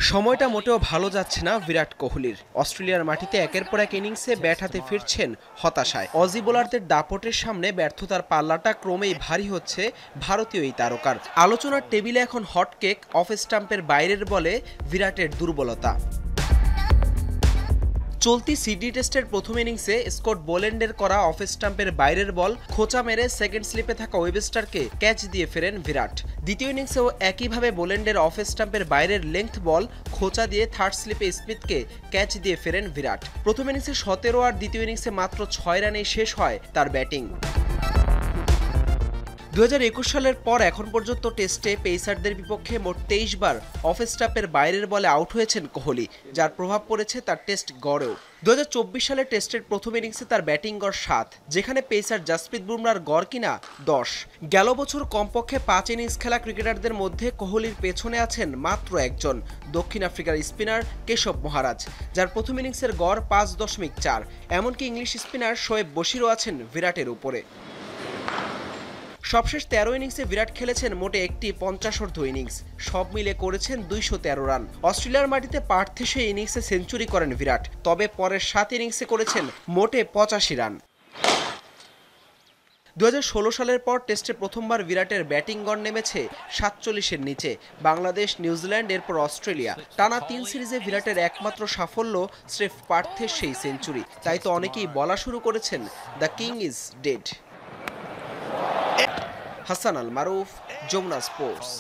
সময়টা মোটেও ভালো যাচ্ছে না বিরাট কোহলির। অস্ট্রেলিয়ার মাটিতে একের পর এক ইনিংসে ব্যাট হাতে ফিরছেন হতাশায়। অজি বোলারদের দাপটের সামনে ব্যর্থতার পাল্লাটা ক্রমেই ভারী হচ্ছে ভারতীয় এই তারকার। আলোচনার টেবিলে এখন হটকেক অফ স্টাম্পের বাইরের বলে বিরাটের দুর্বলতা। চলতি সিডনি টেস্টের প্রথম ইনিংসে স্কট বোল্যান্ডের করা অফ স্টাম্পের বাইরের বল খোঁচা মেরে সেকেন্ড স্লিপে থাকা ওয়েবস্টারকে ক্যাচ দিয়ে ফেরেন বিরাট। দ্বিতীয় ইনিংসেও একইভাবে বোল্যান্ডের অফ স্টাম্পের বাইরের লেংথ বল খোঁচা দিয়ে থার্ড স্লিপে স্মিথকে ক্যাচ দিয়ে ফেরেন বিরাট। প্রথম ইনিংসে 17 আর দ্বিতীয় ইনিংসে মাত্র 6 রানেই শেষ হয় তার ব্যাটিং। 2021 সালের পর এখন পর্যন্ত টেস্টে পেসারদের বিপক্ষে মোট 23 বার অফ স্টাম্পের বাইরের বলে আউট হয়েছেন কোহলি, যার প্রভাব পড়েছে তার টেস্ট গড়েও। 2024 সালে টেস্টের প্রথম ইনিংসে তার ব্যাটিং গড় 7, যেখানে পেসার জাসপ্রীত বুমরার গড় কিনা 10। গেল বছর কমপক্ষে 5 ইনিংস খেলা ক্রিকেটারদের মধ্যে কোহলির পেছনে আছেন মাত্র একজন, দক্ষিণ আফ্রিকার স্পিনার কেশব মহারাজ, যার প্রথম ইনিংসের গড় 5.4। এমনকি ইংলিশ স্পিনার শোয়েব বশিরও আছেন বিরাটের উপরে। সবশেষ 13 ইনিংসে বিরাট খেলেছেন মোটে একটি 50 ইনিংস, সব মিলে করেছেন 213 রান। অস্ট্রেলিয়ার মাটিতে পার্থে সেই ইনিংসে সেঞ্চুরি করেন বিরাট, তবে পরের 7 ইনিংসে করেছেন মোটে 85 রান। 2016 সালের পর টেস্টে প্রথমবার বিরাটের ব্যাটিং গড় নেমেছে 47-এর নিচে। বাংলাদেশ, নিউজিল্যান্ড, এরপর অস্ট্রেলিয়া, টানা 3 সিরিজে বিরাটের একমাত্র সাফল্য স্রেফ পার্থের সেই সেঞ্চুরি। তাই তো অনেকেই বলা শুরু করেছেন the king is dead. Hasan Al Maruf, Jamuna sports.